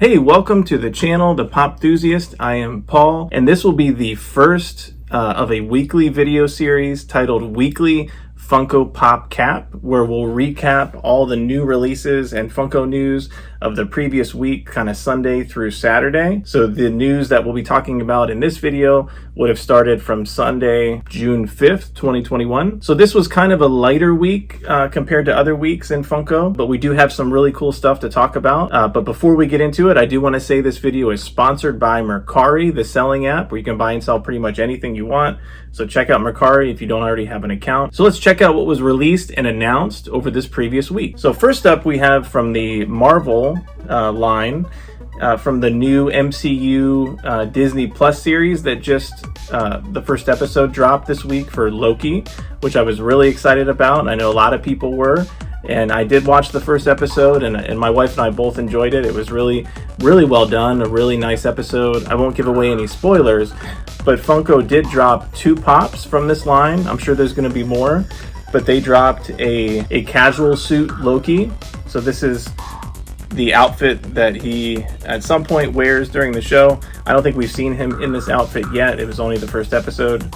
Hey, welcome to the channel, The Pop Enthusiast. I am Paul, and this will be the first of a weekly video series titled Weekly Funko Pop Cap, where we'll recap all the new releases and Funko news of the previous week, kind of Sunday through Saturday. So the news that we'll be talking about in this video would have started from Sunday, June 5th, 2021. So this was kind of a lighter week compared to other weeks in Funko, but we do have some really cool stuff to talk about. But before we get into it, I do want to say this video is sponsored by Mercari, the selling app, where you can buy and sell pretty much anything you want. So check out Mercari if you don't already have an account. So let's check out what was released and announced over this previous week. So first up, we have from the Marvel line, from the new MCU Disney Plus series that just the first episode dropped this week for Loki, which I was really excited about. I know a lot of people were, and I did watch the first episode, and my wife and I both enjoyed it. It was really well done, a really nice episode. I won't give away any spoilers, but Funko did drop 2 pops from this line. I'm sure there's going to be more, but they dropped a casual suit Loki. So this is the outfit that he at some point wears during the show. I don't think we've seen him in this outfit yet. It was only the first episode.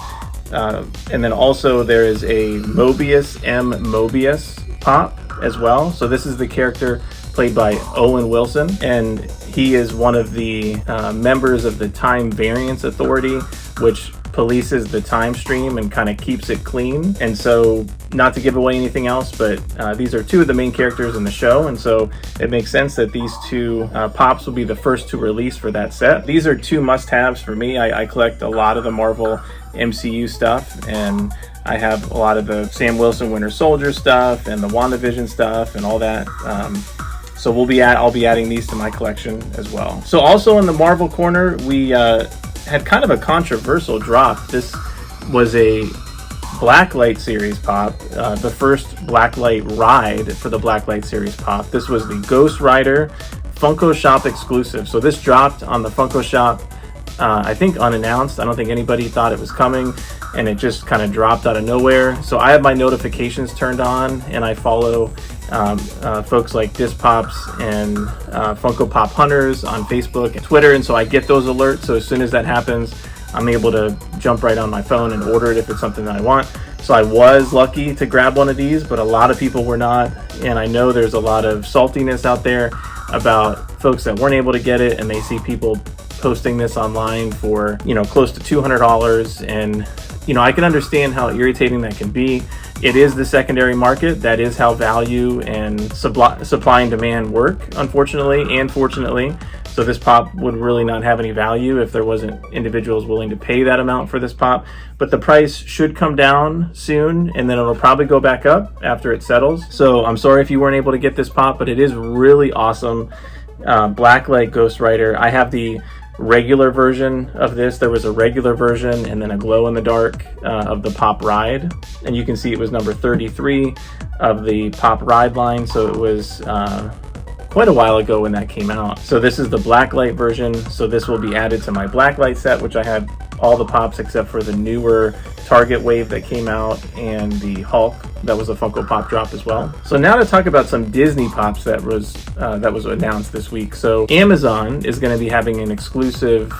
And then also there is a Am Mobius pop as well. So this is the character played by Owen Wilson, and he is one of the members of the Time Variance Authority, which polices the time stream and kind of keeps it clean. And so, not to give away anything else, but these are 2 of the main characters in the show, and so it makes sense that these 2 pops will be the first to release for that set. These are 2 must-haves for me. I collect a lot of the Marvel MCU stuff, and I have a lot of the Sam Wilson Winter Soldier stuff and the WandaVision stuff and all that. So I'll be adding these to my collection as well. So also in the Marvel corner, we had kind of a controversial drop. This was a Blacklight series pop, the first Blacklight ride for the Blacklight series pop. This was the Ghost Rider Funko Shop exclusive. So this dropped on the Funko Shop, I think unannounced. I don't think anybody thought it was coming, and it just kind of dropped out of nowhere. So I have my notifications turned on, and I follow folks like Dispops and Funko Pop Hunters on Facebook and Twitter, and so I get those alerts. So as soon as that happens, I'm able to jump right on my phone and order it if it's something that I want. So I was lucky to grab one of these, but a lot of people were not, and I know there's a lot of saltiness out there about folks that weren't able to get it, and they see people posting this online for, close to $200, and I can understand how irritating that can be. It is the secondary market. That is how value and supply and demand work, unfortunately and fortunately. So this pop would really not have any value if there wasn't individuals willing to pay that amount for this pop. But the price should come down soon, and then it'll probably go back up after it settles. So I'm sorry if you weren't able to get this pop, but it is really awesome. Blacklight Ghost Rider. I have the regular version of this. There was a regular version and then a glow in the dark of the Pop Ride, and you can see it was number 33 of the Pop Ride line, so it was quite a while ago when that came out. So this is the Blacklight version, so this will be added to my Blacklight set, which I had all the pops except for the newer Target Wave that came out and the Hulk that was a Funko Pop drop as well. So now to talk about some Disney pops that was announced this week. So Amazon is going to be having an exclusive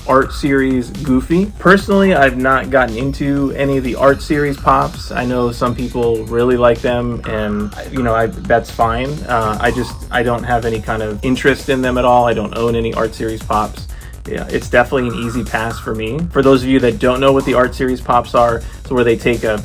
art series Goofy. Personally, I've not gotten into any of the art series pops. I know some people really like them, and that's fine. I don't have any kind of interest in them at all. I don't own any art series pops. Yeah, it's definitely an easy pass for me. For those of you that don't know what the art series pops are, it's where they take a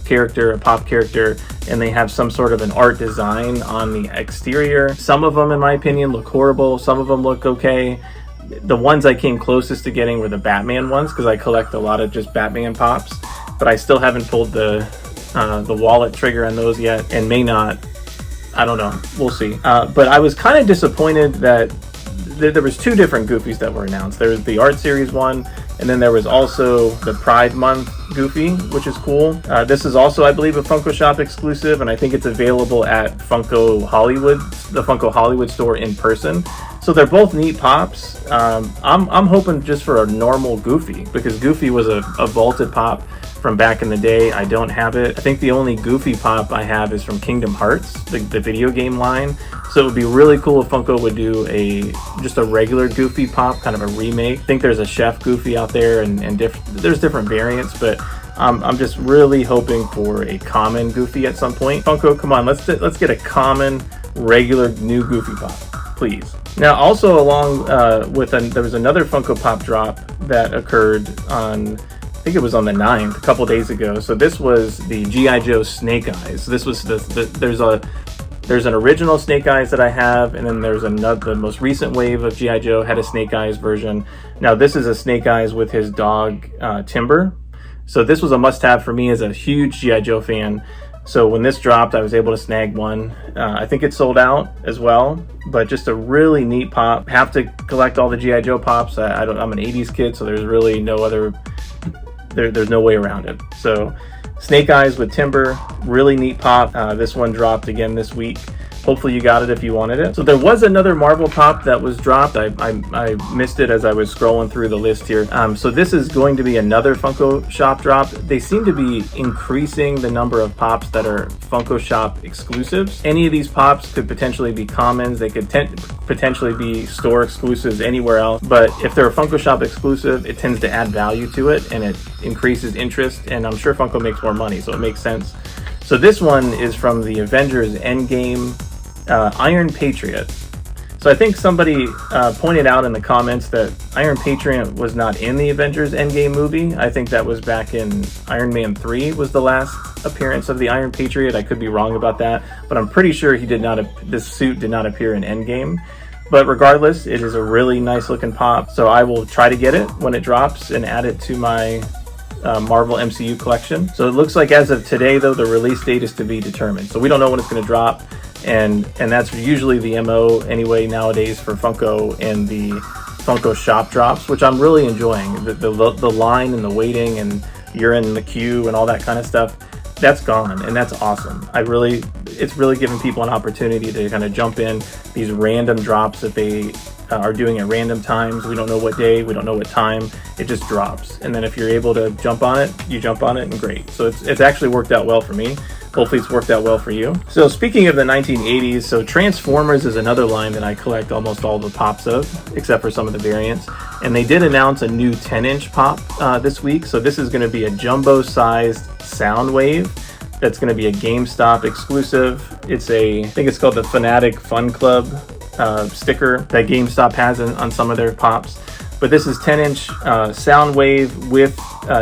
pop character, and they have some sort of an art design on the exterior. Some of them, in my opinion, look horrible. Some of them look okay. The ones I came closest to getting were the Batman ones, because I collect a lot of just Batman pops, but I still haven't pulled the wallet trigger on those yet, and may not. I don't know. We'll see. But I was kind of disappointed that there was 2 different Goofies that were announced. There was the art series one, and then there was also the Pride Month Goofy, which is cool. This is also, I believe, a Funko Shop exclusive, and I think it's available at Funko Hollywood, the Funko Hollywood store in person. So they're both neat pops. I'm hoping just for a normal Goofy, because Goofy was a vaulted pop from back in the day. I don't have it. I think the only Goofy pop I have is from Kingdom Hearts, the video game line. So it would be really cool if Funko would do just a regular Goofy pop, kind of a remake. I think there's a Chef Goofy out there, and there's different variants, but I'm just really hoping for a common Goofy at some point. Funko, come on, let's get a common, regular new Goofy pop, please. Now, also along there was another Funko Pop drop that occurred on, I think it was on the 9th, a couple days ago. So this was the G.I. Joe Snake Eyes. This was there's an original Snake Eyes that I have, and then there's the most recent wave of G.I. Joe had a Snake Eyes version. Now this is a Snake Eyes with his dog Timber. So this was a must-have for me as a huge G.I. Joe fan. So when this dropped, I was able to snag one. I think it sold out as well, but just a really neat pop. Have to collect all the G.I. Joe pops. I'm an 80s kid, so there's really no other, there's no way around it. So Snake Eyes with Timber, really neat pop. This one dropped again this week. Hopefully you got it if you wanted it. So there was another Marvel pop that was dropped. I missed it as I was scrolling through the list here. So this is going to be another Funko Shop drop. They seem to be increasing the number of pops that are Funko Shop exclusives. Any of these pops could potentially be commons. They could potentially be store exclusives anywhere else. But if they're a Funko Shop exclusive, it tends to add value to it, and it increases interest. And I'm sure Funko makes more money, so it makes sense. So this one is from the Avengers Endgame Iron Patriot. So I think somebody pointed out in the comments that Iron Patriot was not in the Avengers Endgame movie. I think that was back in Iron Man 3 was the last appearance of the Iron Patriot. I could be wrong about that, but I'm pretty sure this suit did not appear in Endgame. But regardless, it is a really nice looking pop. So I will try to get it when it drops and add it to my Marvel MCU collection. So it looks like as of today, though, the release date is to be determined. So we don't know when it's going to drop. And that's usually the MO anyway nowadays for Funko and the Funko Shop drops, which I'm really enjoying. The line and the waiting and you're in the queue and all that kind of stuff, that's gone, and that's awesome. It's really giving people an opportunity to kind of jump in these random drops that they are doing at random times. We don't know what day, we don't know what time, it just drops. And then if you're able to jump on it, you jump on it, and great. So it's actually worked out well for me. Hopefully it's worked out well for you. So speaking of the 1980s, so Transformers is another line that I collect almost all the pops of, except for some of the variants. And they did announce a new 10-inch pop this week. So this is going to be a jumbo-sized Soundwave. That's going to be a GameStop exclusive. I think it's called the Fanatic Fun Club sticker that GameStop has on some of their pops. But this is 10-inch Soundwave with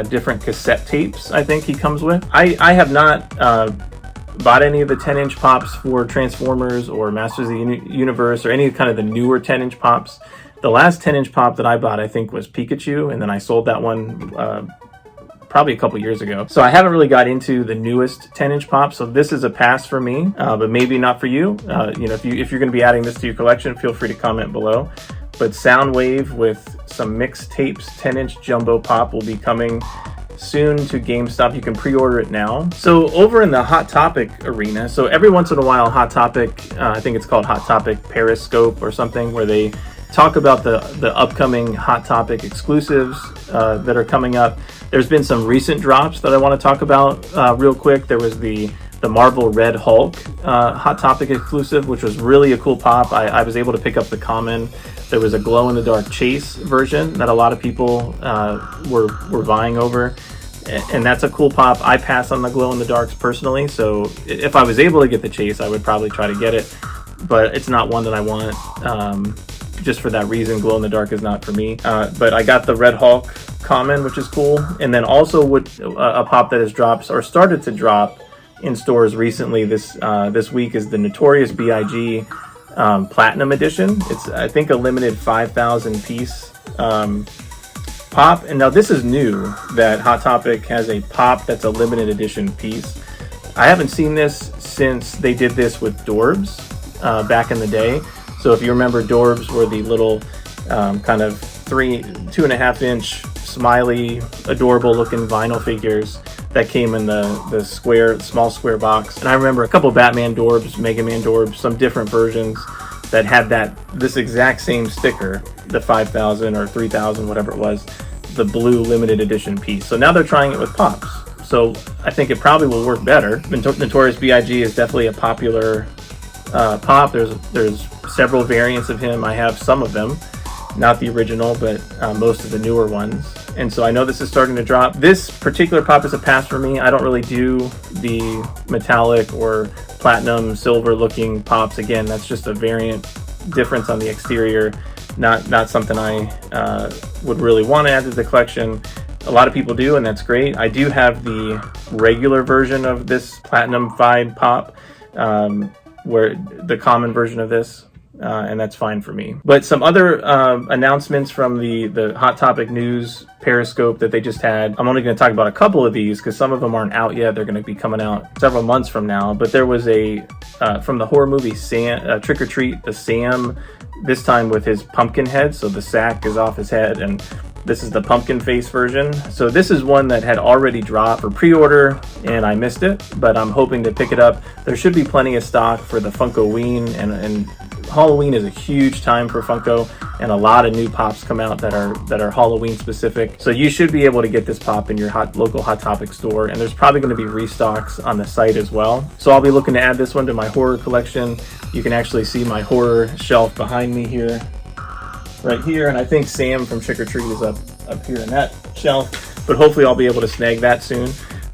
different cassette tapes, I think he comes with. I have not bought any of the 10-inch pops for Transformers or Masters of the Universe or any kind of the newer 10-inch pops. The last 10-inch pop that I bought, I think, was Pikachu, and then I sold that one probably a couple years ago. So I haven't really got into the newest 10-inch pop, so this is a pass for me, but maybe not for you. If you're going to be adding this to your collection, feel free to comment below. But Soundwave with some mixed tapes 10-inch jumbo pop will be coming soon to GameStop. You can pre-order it now. So over in the Hot Topic arena, so every once in a while Hot Topic, I think it's called Hot Topic Periscope or something, where they talk about the upcoming Hot Topic exclusives that are coming up. There's been some recent drops that I want to talk about real quick. There was the Marvel Red Hulk Hot Topic exclusive, which was really a cool pop. I was able to pick up the common. There was a glow-in-the-dark Chase version that a lot of people were vying over, and that's a cool pop. I pass on the glow-in-the-darks personally, so if I was able to get the Chase, I would probably try to get it, but it's not one that I want. Just for that reason, glow-in-the-dark is not for me. But I got the Red Hulk common, which is cool, and then also a pop that has dropped or started to drop in stores recently this week is the Notorious B.I.G. Platinum Edition. It's, I think, a limited 5,000 piece pop. And now this is new, that Hot Topic has a pop that's a limited edition piece. I haven't seen this since they did this with Dorbs back in the day. So if you remember, Dorbs were the little kind of 2.5 inch smiley, adorable looking vinyl figures that came in the small square box. And I remember a couple Batman Dorbs, Mega Man Dorbs, some different versions. that had this exact same sticker, the 5,000 or 3,000, whatever it was, the blue limited edition piece. So now they're trying it with Pops. So I think it probably will work better. Notorious B.I.G. is definitely a popular Pop. There's several variants of him. I have some of them, not the original, but most of the newer ones. And so I know this is starting to drop. This particular Pop is a pass for me. I don't really do the metallic or platinum silver looking Pops. Again, that's just a variant difference on the exterior. Not something I would really want to add to the collection. A lot of people do, and that's great. I do have the regular version of this platinum-fied Pop, where the common version of this, and that's fine for me. But some other announcements from the Hot Topic News Periscope that they just had. I'm only going to talk about a couple of these because some of them aren't out yet. They're going to be coming out several months from now. But there was from the horror movie Trick or Treat, the Sam, this time with his pumpkin head. So the sack is off his head, and this is the pumpkin face version. So this is one that had already dropped for pre-order and I missed it, but I'm hoping to pick it up. There should be plenty of stock for the Funkoween, and Halloween is a huge time for Funko, and a lot of new Pops come out that are Halloween specific. So you should be able to get this Pop in your local Hot Topic store, and there's probably going to be restocks on the site as well. So I'll be looking to add this one to my horror collection. You can actually see my horror shelf behind me here. Right here, and I think Sam from Trick or Treat is up here in that shelf, but hopefully I'll be able to snag that soon.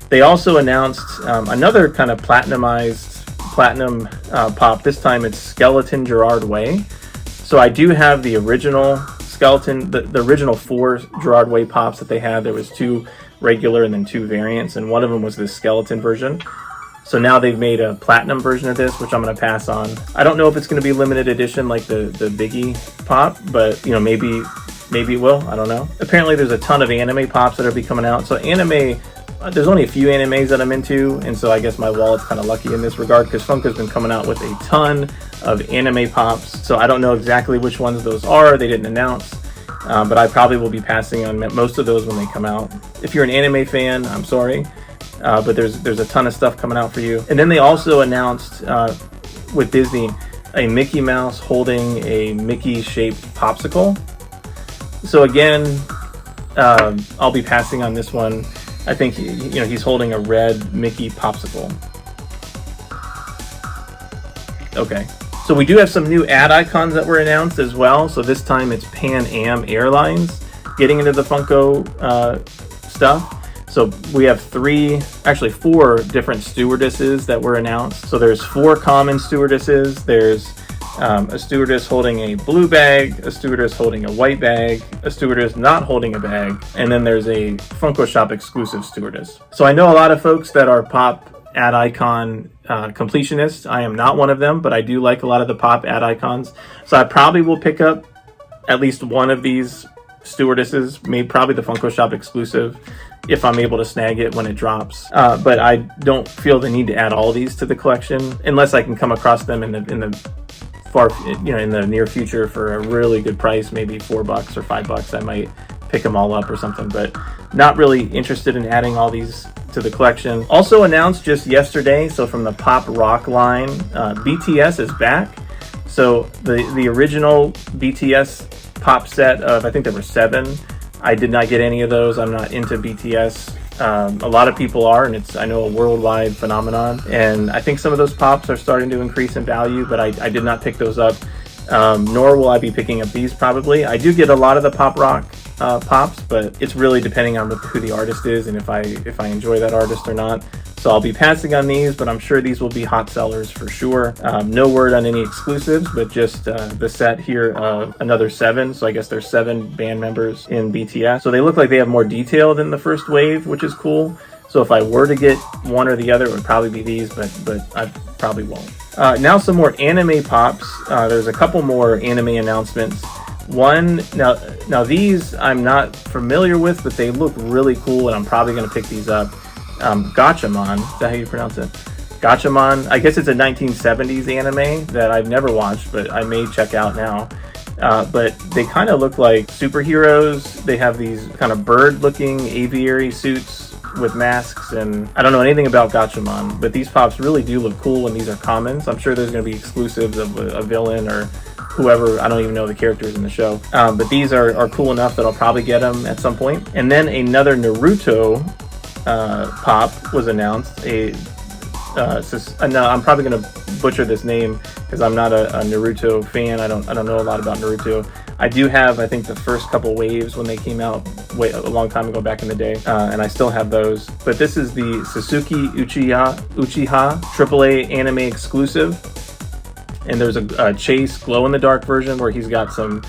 They also announced another kind of platinum Pop. This time it's Skeleton Gerard Way. So I do have the original skeleton, the original 4 Gerard Way Pops that they had. There was 2 regular and then 2 variants, and one of them was this skeleton version. So now they've made a platinum version of this, which I'm going to pass on. I don't know if it's going to be limited edition like the Biggie Pop, but maybe it will. I don't know. Apparently there's a ton of anime Pops that are coming out. So anime, there's only a few animes that I'm into, and so I guess my wallet's kind of lucky in this regard because Funko's been coming out with a ton of anime Pops. So I don't know exactly which ones those are. They didn't announce. But I probably will be passing on most of those when they come out. If you're an anime fan, I'm sorry. But there's a ton of stuff coming out for you. And then they also announced with Disney a Mickey Mouse holding a Mickey-shaped popsicle. So again, I'll be passing on this one. I think he's holding a red Mickey popsicle. Okay, so we do have some new ad icons that were announced as well. So this time it's Pan Am Airlines getting into the Funko stuff. So we have 4 different stewardesses that were announced. So there's 4 common stewardesses. There's a stewardess holding a blue bag, a stewardess holding a white bag, a stewardess not holding a bag, and then there's a Funko Shop exclusive stewardess. So I know a lot of folks that are Pop ad icon completionists. I am not one of them, but I do like a lot of the Pop ad icons. So I probably will pick up at least one of these stewardesses, probably the Funko Shop exclusive, if I'm able to snag it when it drops. But I don't feel the need to add all these to the collection unless I can come across them in the near future for a really good price, maybe $4 or $5. I might pick them all up or something, but not really interested in adding all these to the collection. Also announced just yesterday, so from the Pop Rock line, BTS is back. So the original BTS Pop set of, I think there were 7. I did not get any of those. I'm not into BTS. A lot of people are, and it's, I know, a worldwide phenomenon. And I think some of those Pops are starting to increase in value, but I did not pick those up. Nor will I be picking up these probably. I do get a lot of the Pop Rock Pops, but it's really depending on who the artist is and if I enjoy that artist or not. So I'll be passing on these, but I'm sure these will be hot sellers for sure. No word on any exclusives, but just the set here of another 7. So I guess there's 7 band members in BTS. So they look like they have more detail than the first wave, which is cool. So if I were to get one or the other, it would probably be these, but I probably won't. Now some more anime Pops. There's a couple more anime announcements. One, now these I'm not familiar with, but they look really cool, and I'm probably going to pick these up. Gatchaman, is that how you pronounce it? Gatchaman, I guess it's a 1970s anime that I've never watched, but I may check out now. But they kind of look like superheroes. They have these kind of bird-looking aviary suits with masks, and I don't know anything about Gatchaman, but these pops really do look cool, and these are commons. I'm sure there's going to be exclusives of a villain or whoever. I don't even know the characters in the show, but these are cool enough that I'll probably get them at some point. And then another Naruto pop was announced. No, I'm probably going to butcher this name because I'm not a Naruto fan. I don't know a lot about Naruto. I do have, I think, the first couple waves when they came out a long time ago back in the day, and I still have those. But this is the Sasuke Uchiha AAA anime exclusive, and there's a Chase glow-in-the-dark version where he's got some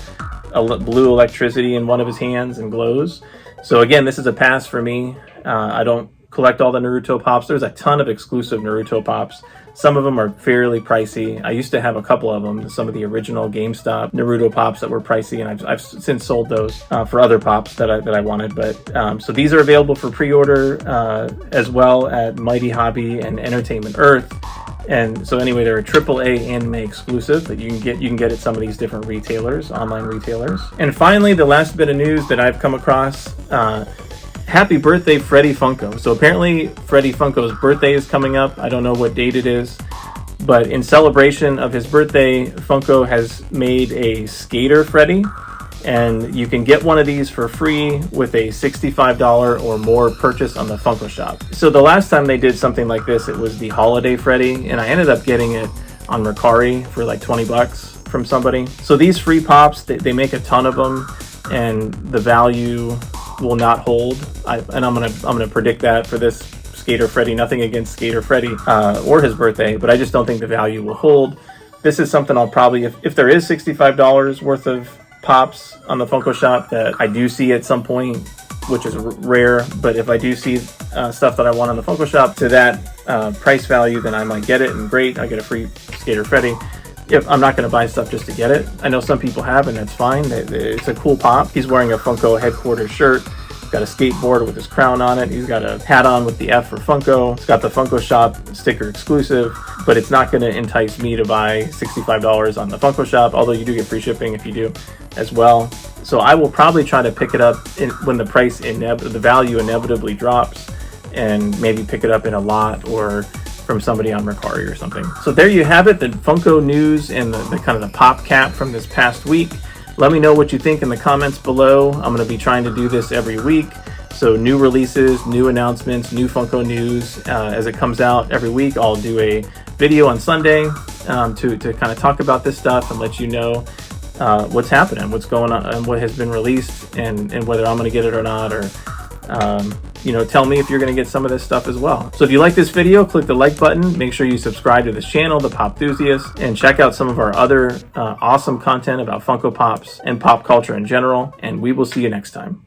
blue electricity in one of his hands and glows. So again, this is a pass for me. I don't collect all the Naruto pops. There's a ton of exclusive Naruto pops. Some of them are fairly pricey. I used to have a couple of them, some of the original GameStop Naruto pops that were pricey, and I've since sold those for other pops that I wanted. But so these are available for pre-order as well at Mighty Hobby and Entertainment Earth. And so anyway, they're a AAA anime exclusive that you can get at some of these different retailers, online retailers. And finally, the last bit of news that I've come across. Happy birthday, Freddy Funko. So apparently Freddy Funko's birthday is coming up. I don't know what date it is, but in celebration of his birthday, Funko has made a skater Freddy, and you can get one of these for free with a $65 or more purchase on the Funko shop. So the last time they did something like this, it was the holiday Freddy, and I ended up getting it on Mercari for like 20 bucks from somebody. So these free pops, they make a ton of them, and the value will not hold. And I'm gonna predict that for this Skater Freddy. Nothing against Skater Freddy or his birthday, but I just don't think the value will hold. This is something I'll probably, if there is $65 worth of pops on the Funko shop that I do see at some point, which is rare, but if I do see stuff that I want on the Funko shop to that price value, then I might get it, and great, I get a free Skater Freddy. If I'm not going to buy stuff just to get it. I know some people have, and that's fine. It's a cool pop. He's wearing a Funko headquarters shirt. He's got a skateboard with his crown on it. He's got a hat on with the F for Funko. It's got the Funko Shop sticker exclusive, but it's not going to entice me to buy $65 on the Funko Shop, although you do get free shipping if you do as well. So I will probably try to pick it up when the price, the value inevitably drops, and maybe pick it up in a lot or from somebody on Mercari or something. So there you have it, the Funko news and the kind of the pop cap from this past week. Let me know what you think in the comments below. I'm going to be trying to do this every week. So new releases, new announcements, new Funko news as it comes out every week. I'll do a video on Sunday to kind of talk about this stuff and let you know what's happening, what's going on, and what has been released, and whether I'm going to get it or not, or tell me if you're going to get some of this stuff as well. So if you like this video, click the like button. Make sure you subscribe to this channel, The Pop Enthusiast, and check out some of our other awesome content about Funko Pops and pop culture in general. And we will see you next time.